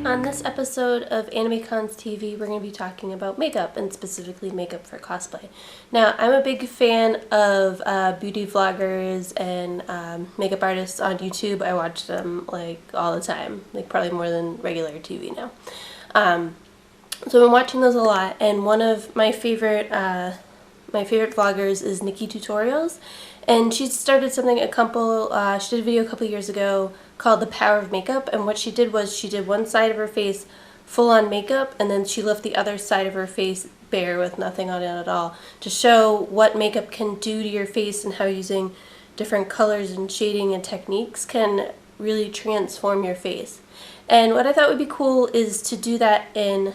On this episode of AnimeCons TV, we're going to be talking about makeup, and specifically makeup for cosplay. Now, I'm a big fan of beauty vloggers and makeup artists on YouTube. I watch them like all the time, like probably more than regular TV now. So I've been watching those a lot, and one of my favorite vloggers is Nikki Tutorials, and she started something she did a video a couple years ago called The Power of Makeup, and what she did was she did one side of her face full on makeup, and then she left the other side of her face bare with nothing on it at all, to show what makeup can do to your face and how using different colors and shading and techniques can really transform your face. And what I thought would be cool is to do that in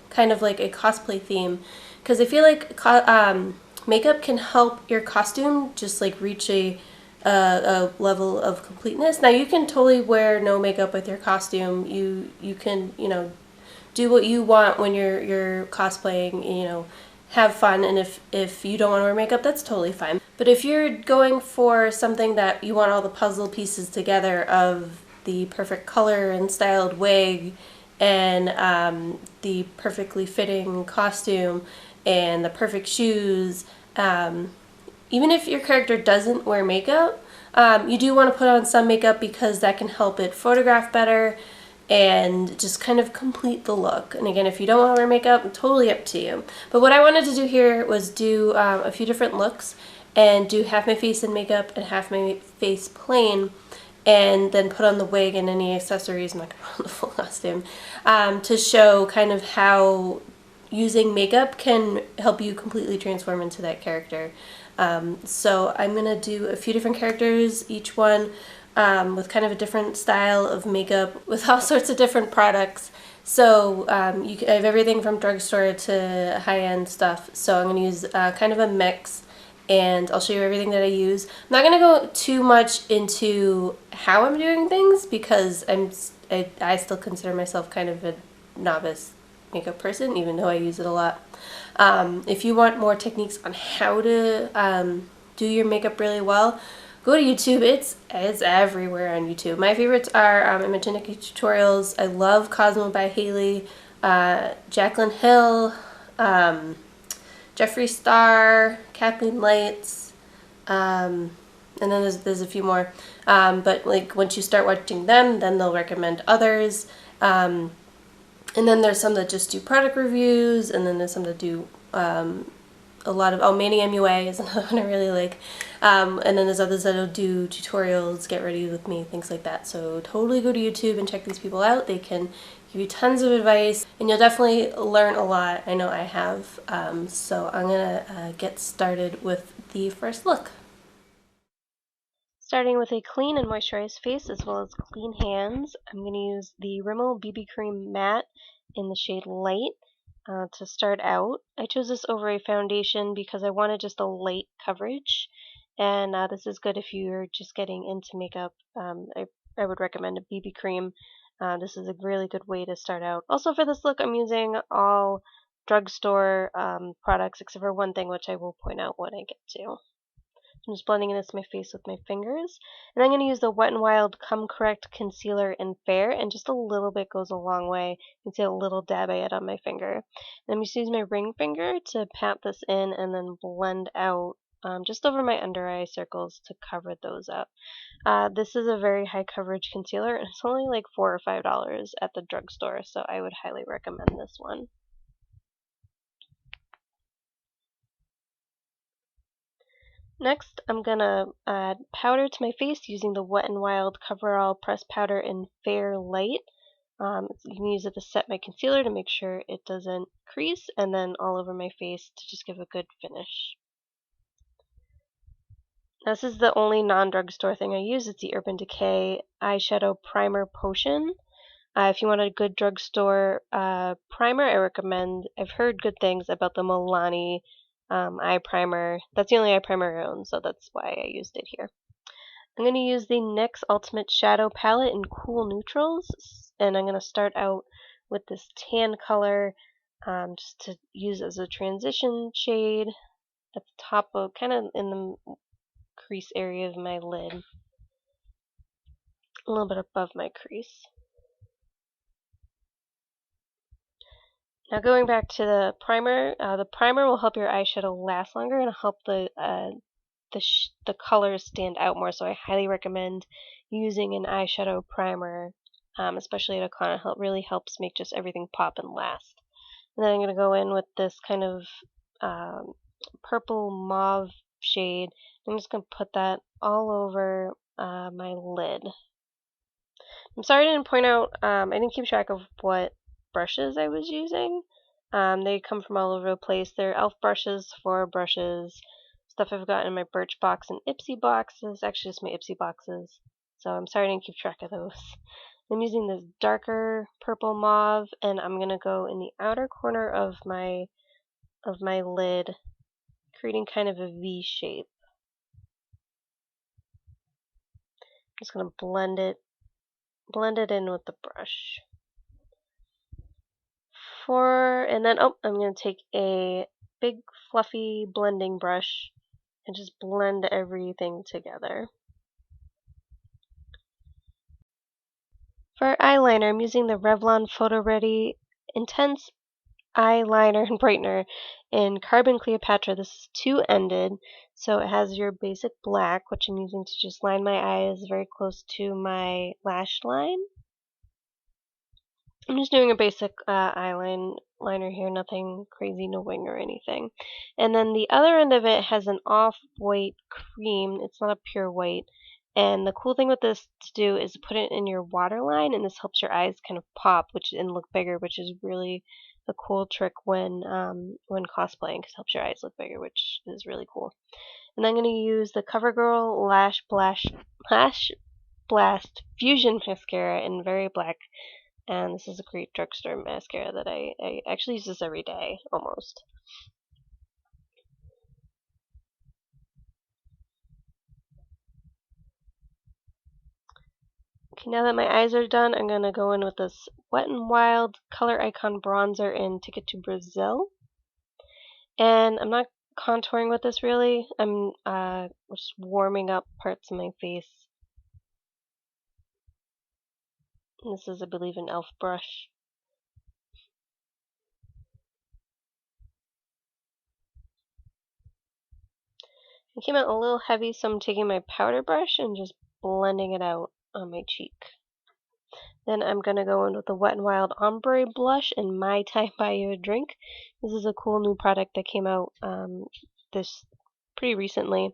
kind of like a cosplay theme, because I feel like makeup can help your costume just like reach a level of completeness. Now you can totally wear no makeup with your costume. You can, do what you want when you're cosplaying, have fun, and if you don't want to wear makeup, that's totally fine. But if you're going for something that you want all the puzzle pieces together of the perfect color and styled wig and the perfectly fitting costume and the perfect shoes, even if your character doesn't wear makeup, you do want to put on some makeup because that can help it photograph better and just kind of complete the look. And again, if you don't want to wear makeup, totally up to you. But what I wanted to do here was do a few different looks and do half my face in makeup and half my face plain, and then put on the wig and any accessories. I'm not going to put on the full costume, to show kind of how using makeup can help you completely transform into that character. So I'm going to do a few different characters, each one with kind of a different style of makeup with all sorts of different products. So I have everything from drugstore to high-end stuff. So I'm going to use kind of a mix, and I'll show you everything that I use. I'm not going to go too much into how I'm doing things because I still consider myself kind of a novice makeup person, even though I use it a lot. If you want more techniques on how to do your makeup really well, go to YouTube. It's everywhere on YouTube. My favorites are Nikki Tutorials. I love Cosmo by Haley, Jaclyn Hill, Jeffree Star, Kathleen Lights, and then there's a few more. But like once you start watching them, then they'll recommend others. And then there's some that just do product reviews, and then there's some that do a lot of, Manny MUA is another one I really like. And then there's others that'll do tutorials, get ready with me, things like that. So totally go to YouTube and check these people out. They can give you tons of advice, and you'll definitely learn a lot. I know I have. So I'm gonna get started with the first look. Starting with a clean and moisturized face as well as clean hands, I'm going to use the Rimmel BB Cream Matte in the shade Light to start out. I chose this over a foundation because I wanted just a light coverage, and this is good if you're just getting into makeup. I would recommend a BB cream. This is a really good way to start out. Also for this look, I'm using all drugstore products except for one thing, which I will point out when I get to. I'm just blending this in my face with my fingers. And I'm going to use the Wet n Wild Come Correct Concealer in Fair, and just a little bit goes a long way. You can see a little dab I had on my finger. And I'm just using my ring finger to pat this in and then blend out just over my under eye circles to cover those up. This is a very high coverage concealer, and it's only like $4 or $5 at the drugstore, so I would highly recommend this one. Next, I'm going to add powder to my face using the Wet n Wild Coverall Press Powder in Fair Light. You can use it to set my concealer to make sure it doesn't crease, and then all over my face to just give a good finish. This is the only non-drugstore thing I use. It's the Urban Decay Eyeshadow Primer Potion. If you want a good drugstore primer, I recommend, I've heard good things about the Milani eye primer. That's the only eye primer I own, so that's why I used it here. I'm going to use the NYX Ultimate Shadow Palette in Cool Neutrals, and I'm going to start out with this tan color just to use as a transition shade at the top of, kind of in the crease area of my lid, a little bit above my crease. Now going back to the primer will help your eyeshadow last longer and help the colors stand out more. So I highly recommend using an eyeshadow primer, especially at a con. It really helps make just everything pop and last. And then I'm going to go in with this kind of purple mauve shade. I'm just going to put that all over my lid. I'm sorry I didn't point out, I didn't keep track of what brushes I was using. They come from all over the place. They're e.l.f. brushes, for brushes, stuff I've got in my Birchbox and Ipsy boxes, actually just my Ipsy boxes. So I'm sorry I didn't keep track of those. I'm using this darker purple mauve, and I'm going to go in the outer corner of my lid, creating kind of a V shape. I'm just going to blend it in with the brush. And then I'm going to take a big fluffy blending brush and just blend everything together. For eyeliner, I'm using the Revlon Photoready Intense Eyeliner and Brightener in Carbon Cleopatra. This is two-ended, so it has your basic black, which I'm using to just line my eyes very close to my lash line. I'm just doing a basic eyeliner here, nothing crazy, no wing or anything. And then the other end of it has an off-white cream. It's not a pure white. And the cool thing with this to do is put it in your waterline, and this helps your eyes kind of pop and look bigger, which is really a cool trick when cosplaying, because it helps your eyes look bigger, which is really cool. And I'm going to use the CoverGirl Lash Blast Fusion Mascara in Very Black. And this is a great drugstore mascara that I actually use this every day, almost. Okay, now that my eyes are done, I'm going to go in with this Wet n Wild Coloricon bronzer in Ticket to Brazil. And I'm not contouring with this really. I'm just warming up parts of my face. And this is, I believe, an e.l.f. brush. It came out a little heavy, so I'm taking my powder brush and just blending it out on my cheek. Then I'm going to go in with the Wet n Wild Ombre blush in My Time Buy You a Drink. This is a cool new product that came out this pretty recently.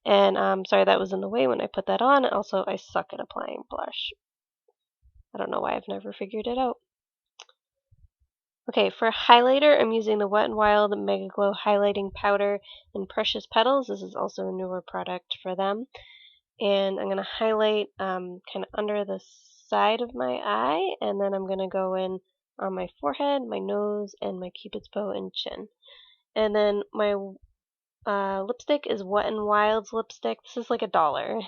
And sorry that was in the way when I put that on. Also, I suck at applying blush. I don't know why I've never figured it out. Okay, for highlighter, I'm using the Wet n Wild Megaglo Highlighting Powder in Precious Petals. This is also a newer product for them. And I'm going to highlight kind of under the side of my eye, and then I'm going to go in on my forehead, my nose, and my cupid's bow and chin. And then my lipstick is Wet n Wild's lipstick. This is like $1,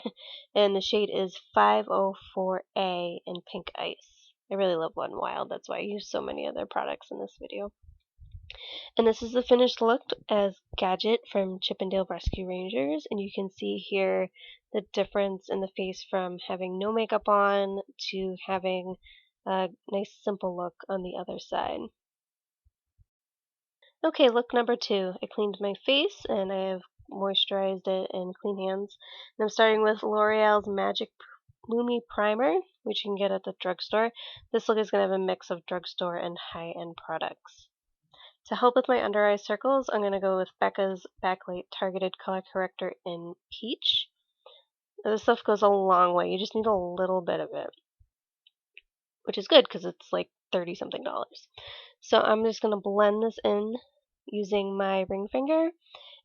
and the shade is 504A in Pink Ice. I really love Wet n Wild. That's why I use so many of their products in this video. And this is the finished look as Gadget from Chippendale Rescue Rangers, and you can see here the difference in the face from having no makeup on to having a nice simple look on the other side. Okay, look number 2. I cleaned my face and I have moisturized it and clean hands. And I'm starting with L'Oreal's Magic Lumi Primer, which you can get at the drugstore. This look is going to have a mix of drugstore and high-end products. To help with my under eye circles, I'm going to go with Becca's Backlight Targeted Color Corrector in Peach. This stuff goes a long way. You just need a little bit of it, which is good because it's like $30-something. So I'm just going to blend this in using my ring finger.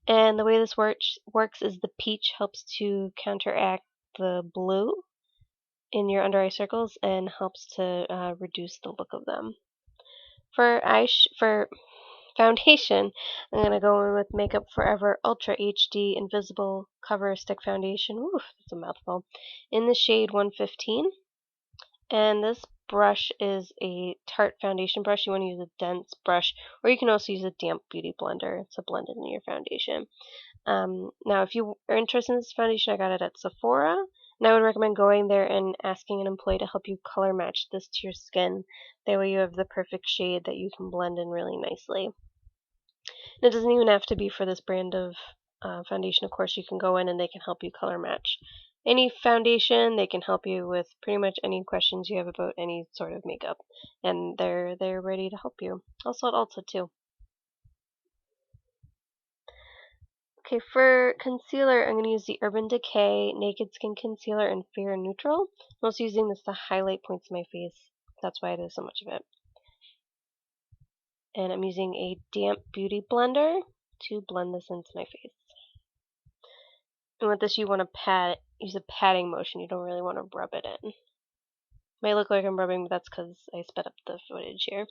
And the way this works is the peach helps to counteract the blue in your under eye circles and helps to reduce the look of them. For foundation, I'm going to go in with Makeup Forever Ultra HD Invisible Cover Stick Foundation. Oof, that's a mouthful. In the shade 115. And this brush is a Tarte foundation brush. You want to use a dense brush, or you can also use a damp beauty blender to blend it in your foundation. Now, if you are interested in this foundation, I got it at Sephora, And I would recommend going there and asking an employee to help you color match this to your skin. That way you have the perfect shade that you can blend in really nicely. And it doesn't even have to be for this brand of foundation. Of course, you can go in and they can help you color match any foundation. They can help you with pretty much any questions you have about any sort of makeup, and they're ready to help you. Also at Ulta too. Okay, for concealer, I'm going to use the Urban Decay Naked Skin Concealer in Fair and Neutral. I'm also using this to highlight points in my face. That's why I do so much of it. And I'm using a damp beauty blender to blend this into my face. And with this, you want to use a patting motion. You don't really want to rub it in. Might look like I'm rubbing, but that's because I sped up the footage here.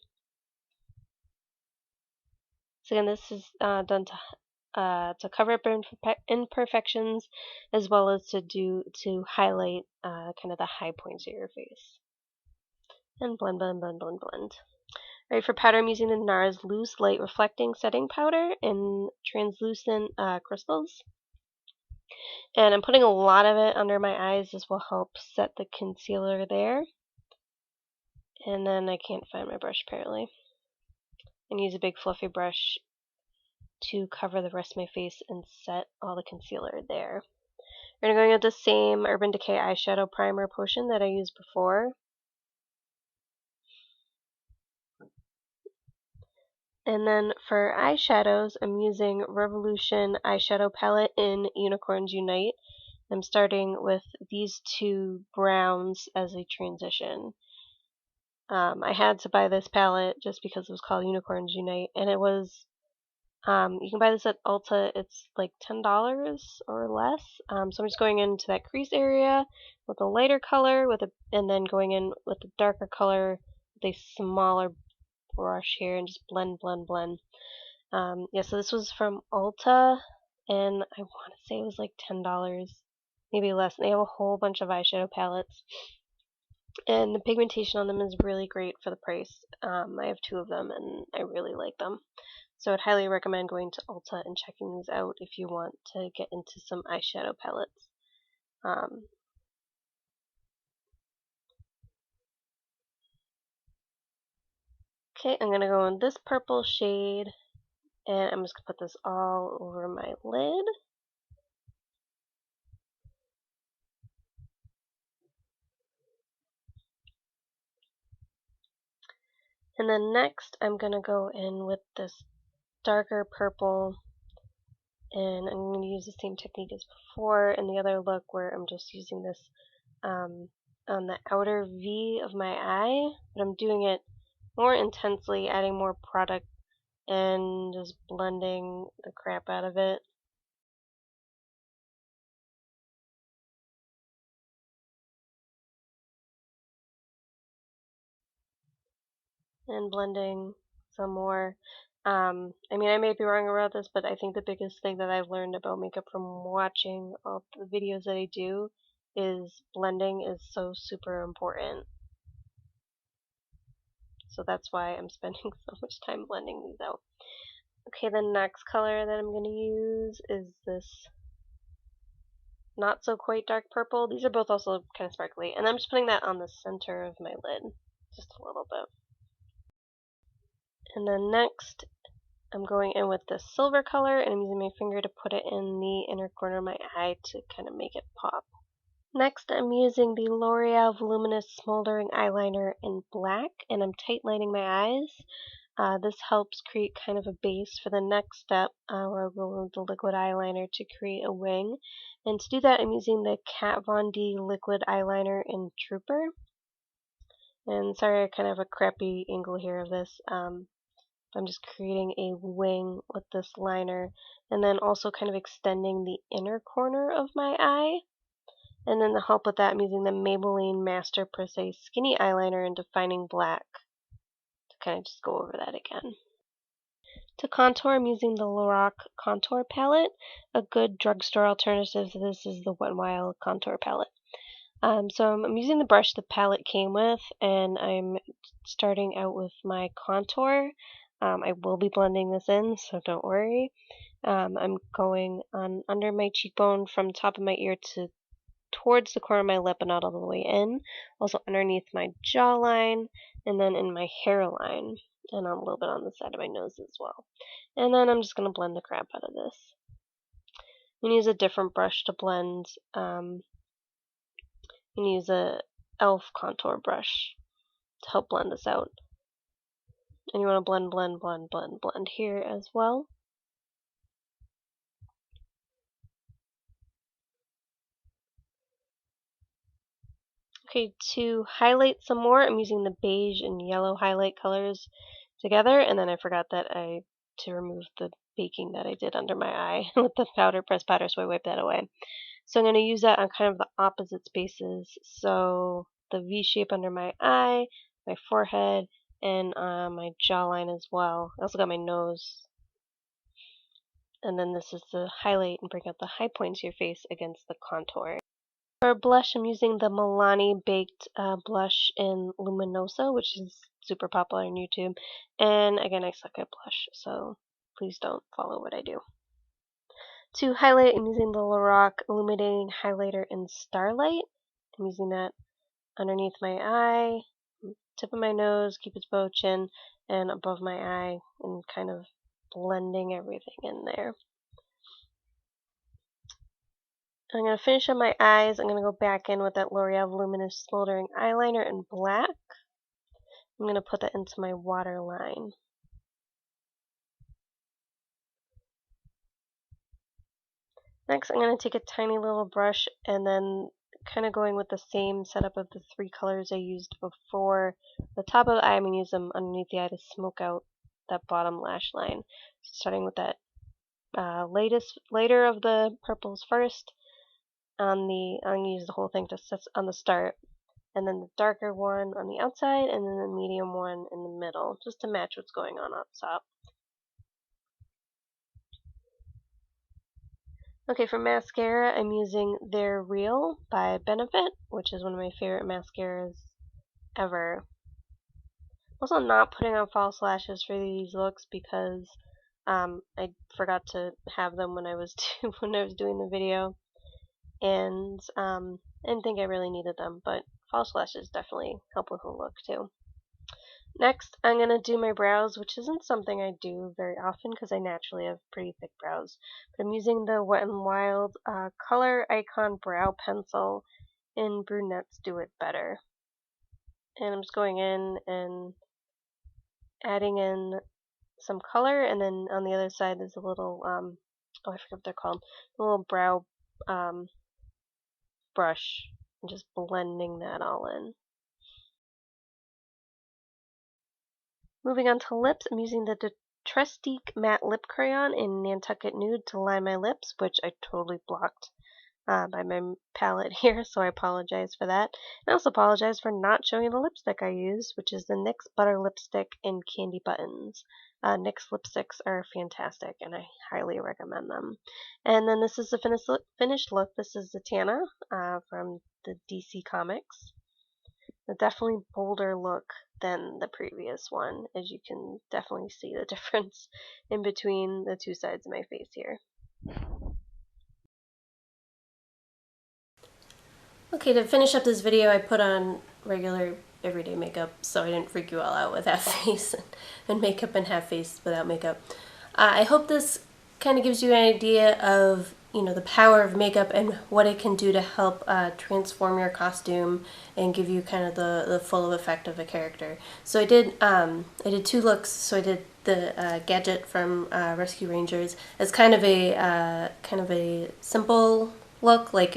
So again, this is done to cover up imperfections, as well as to highlight kind of the high points of your face. And blend, blend, blend, blend, blend. Alright, for powder, I'm using the NARS Loose Light Reflecting Setting Powder in translucent crystals. And I'm putting a lot of it under my eyes. This will help set the concealer there. And then I can't find my brush apparently. And use a big fluffy brush to cover the rest of my face and set all the concealer there. We're going to go with the same Urban Decay eyeshadow primer potion that I used before. And then for eyeshadows, I'm using Revolution eyeshadow palette in Unicorns Unite. I'm starting with these two browns as a transition. I had to buy this palette just because it was called Unicorns Unite, and it was you can buy this at Ulta. It's like $10 or less. So I'm just going into that crease area with a lighter color, and then going in with a darker color with a smaller brush here, and just blend, blend, blend. Yeah, so this was from Ulta, and I want to say it was like $10, maybe less. And they have a whole bunch of eyeshadow palettes, and the pigmentation on them is really great for the price. I have two of them, and I really like them. So I'd highly recommend going to Ulta and checking these out if you want to get into some eyeshadow palettes. Okay, I'm going to go in this purple shade, and I'm just going to put this all over my lid. And then next, I'm going to go in with this darker purple, and I'm going to use the same technique as before in the other look, where I'm just using this on the outer V of my eye, but I'm doing it more intensely, adding more product and just blending the crap out of it. And blending some more. I mean, I may be wrong about this, but I think the biggest thing that I've learned about makeup from watching all the videos that I do is blending is so super important. So that's why I'm spending so much time blending these out. Okay, the next color that I'm going to use is this not so quite dark purple. These are both also kind of sparkly. And I'm just putting that on the center of my lid, just a little bit. And then next, I'm going in with this silver color, and I'm using my finger to put it in the inner corner of my eye to kind of make it pop. Next, I'm using the L'Oreal Voluminous Smoldering Eyeliner in black, and I'm tight lining my eyes. This helps create kind of a base for the next step, where I'll go with the liquid eyeliner to create a wing. And to do that, I'm using the Kat Von D liquid eyeliner in Trooper. And sorry, I kind of have a crappy angle here of this. I'm just creating a wing with this liner, and then also kind of extending the inner corner of my eye. And then to help with that, I'm using the Maybelline Master Precise Skinny Eyeliner in Defining Black to kind of just go over that again. To contour, I'm using the Lorac Contour Palette. A good drugstore alternative to this is the Wet n Wild Contour Palette. So I'm using the brush the palette came with, and I'm starting out with my contour. I will be blending this in, so don't worry. I'm going on under my cheekbone from the top of my ear to towards the corner of my lip and not all the way in. Also underneath my jawline, and then in my hairline, and a little bit on the side of my nose as well. And then I'm just going to blend the crap out of this. You can use a different brush to blend. You can use a e.l.f. contour brush to help blend this out. And you want to blend, blend, blend, blend, blend here as well. Okay, to highlight some more, I'm using the beige and yellow highlight colors together, and then I forgot to remove the baking that I did under my eye with the pressed powder, so I wiped that away. So I'm going to use that on kind of the opposite spaces, so the V shape under my eye, my forehead, and my jawline as well. I also got my nose. And then this is to highlight and bring out the high points of your face against the contour. For blush, I'm using the Milani Baked blush in Luminosa, which is super popular on YouTube. And again, I suck at blush, so please don't follow what I do. To highlight, I'm using the Lorac Illuminating Highlighter in Starlight. I'm using that underneath my eye, tip of my nose, cupid's bow, chin, and above my eye, and kind of blending everything in there. I'm going to finish up my eyes. I'm going to go back in with that L'Oreal Voluminous Smoldering Eyeliner in black. I'm going to put that into my waterline. Next, I'm going to take a tiny little brush and then kind of going with the same setup of the 3 colors I used before. The top of the eye, I'm going to use them underneath the eye to smoke out that bottom lash line. Starting with that lighter of the purples first. I'm going to use the whole thing to set on the start, and then the darker one on the outside, and then the medium one in the middle, just to match what's going on up top. Okay, for mascara, I'm using their Real by Benefit, which is one of my favorite mascaras ever. I'm also not putting on false lashes for these looks because I forgot to have them when I was doing the video. And I didn't think I really needed them, but false lashes definitely help with the look too. Next, I'm going to do my brows, which isn't something I do very often because I naturally have pretty thick brows. But I'm using the Wet n Wild Color Icon Brow Pencil in Brunettes Do It Better. And I'm just going in and adding in some color, and then on the other side there's a little, I forget what they're called, a little brow brush, and just blending that all in. Moving on to lips, I'm using the Trestique Matte Lip Crayon in Nantucket Nude to line my lips, which I totally blocked by my palette here, so I apologize for that. And I also apologize for not showing the lipstick I used, which is the NYX Butter Lipstick in Candy Buttons. NYX lipsticks are fantastic, and I highly recommend them. And then this is the finished look. This is Zatanna from the DC Comics. A definitely bolder look than the previous one, as you can definitely see the difference in between the two sides of my face here. Okay, to finish up this video, I put on regular everyday makeup so I didn't freak you all out with half face and makeup and half face without makeup. I hope this kind of gives you an idea of the power of makeup and what it can do to help transform your costume and give you kind of the full effect of a character. So I did 2 looks. So I did the Gadget from Rescue Rangers as kind of a simple look, like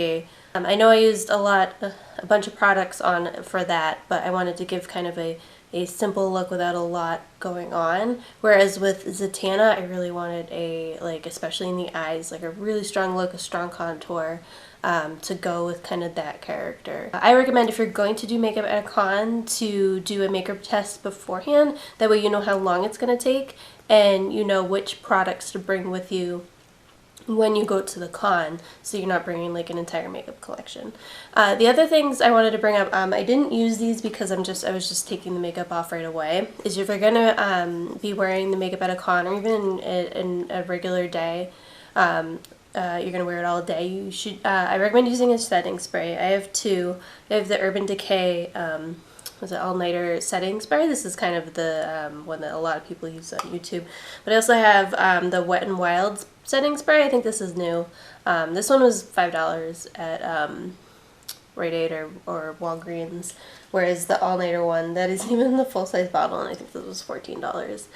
I know I used a bunch of products on for that, but I wanted to give kind of a simple look without a lot going on. Whereas with Zatanna, I really wanted especially in the eyes, like a really strong look, a strong contour to go with kind of that character. I recommend if you're going to do makeup at a con to do a makeup test beforehand. That way you know how long it's going to take and you know which products to bring with you when you go to the con, so you're not bringing like an entire makeup collection. The other things I wanted to bring up, I didn't use these because I was just taking the makeup off right away, is if you're gonna be wearing the makeup at a con or even in a regular day, you're gonna wear it all day, you should. I recommend using a setting spray. I have two. I have the Urban Decay. Was it all-nighter setting spray? This is kind of the one that a lot of people use on YouTube. But I also have the Wet n Wild setting spray. I think this is new. This one was $5 at Rite Aid or Walgreens, whereas the all-nighter one, that isn't even the full-size bottle, and I think this was $14.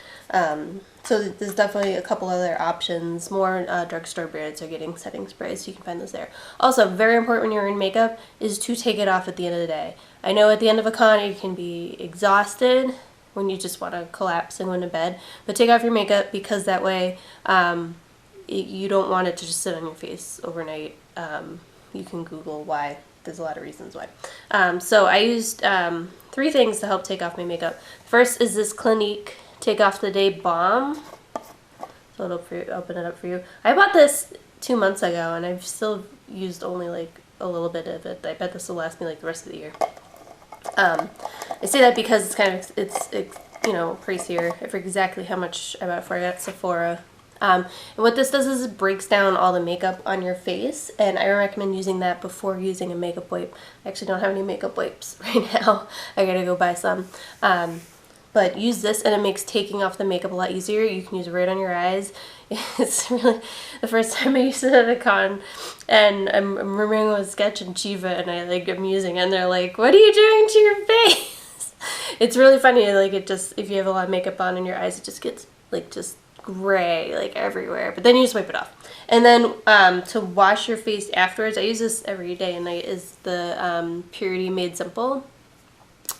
So there's definitely a couple other options. More drugstore brands are getting setting sprays, so you can find those there. Also, very important when you're in makeup is to take it off at the end of the day. I know at the end of a con you can be exhausted when you just want to collapse and go into bed, but take off your makeup, because that way you don't want it to just sit on your face overnight. You can Google why. There's a lot of reasons why. So I used 3 things to help take off my makeup. First is this Clinique Take Off the Day Balm. So it'll open it up for you. I bought this 2 months ago, and I've still used only like a little bit of it. I bet this will last me like the rest of the year. I say that because it's you know, pricier. I forget exactly how much I bought it for. I got Sephora. And what this does is it breaks down all the makeup on your face, and I recommend using that before using a makeup wipe. I actually don't have any makeup wipes right now. I gotta go buy some. But use this, and it makes taking off the makeup a lot easier. You can use it right on your eyes. It's really, the first time I used it at a con, and I'm remembering it was Sketch and Chiva, and I'm using it, and they're like, "What are you doing to your face?" It's really funny, like it just, if you have a lot of makeup on in your eyes, it just gets like just gray like everywhere, but then you just wipe it off. And then to wash your face afterwards, I use this every day and night, is the Purity Made Simple.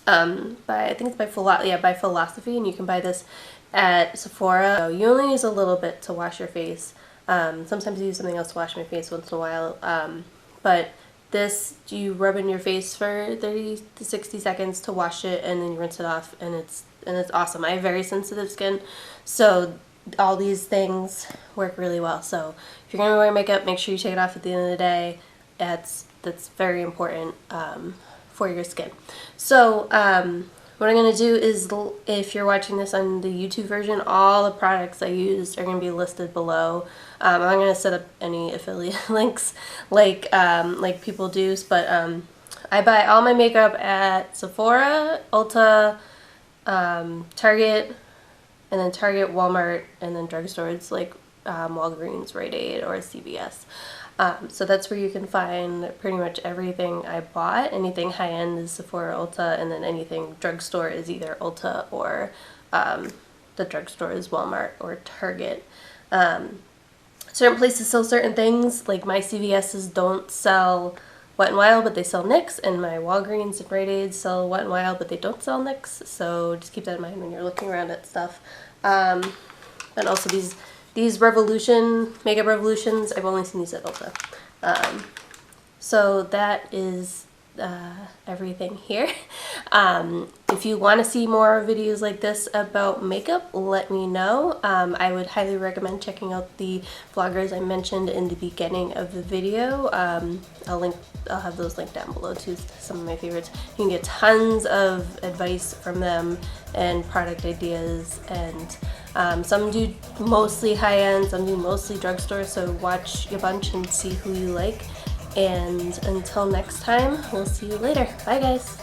I think it's by Philosophy, and you can buy this at Sephora. So you only use a little bit to wash your face. Sometimes I use something else to wash my face once in a while, but this, you rub in your face for 30 to 60 seconds to wash it, and then you rinse it off, and it's awesome. I have very sensitive skin, so all these things work really well. So if you're gonna wear makeup, make sure you take it off at the end of the day. That's very important for your skin. So what I'm gonna do is, if you're watching this on the YouTube version, all the products I used are gonna be listed below. I'm not gonna set up any affiliate links like people do, but I buy all my makeup at Sephora, Ulta, Target, and then Target, Walmart, and then drugstores like Walgreens, Rite Aid, or CVS. So that's where you can find pretty much everything I bought. Anything high-end is Sephora, Ulta, and then anything drugstore is either Ulta or the drugstore is Walmart or Target. Certain places sell certain things, like my CVS's don't sell Wet n Wild, but they sell NYX, and my Walgreens and Rite Aid sell Wet n Wild, but they don't sell NYX, so just keep that in mind when you're looking around at stuff. And also these Makeup Revolutions, I've only seen these at Ulta. So that is everything here. If you want to see more videos like this about makeup, let me know. I would highly recommend checking out the vloggers I mentioned in the beginning of the video. I'll have those linked down below too, some of my favorites. You can get tons of advice from them and product ideas, and some do mostly high-end, some do mostly drugstore, so watch a bunch and see who you like. And until next time, we'll see you later. Bye guys!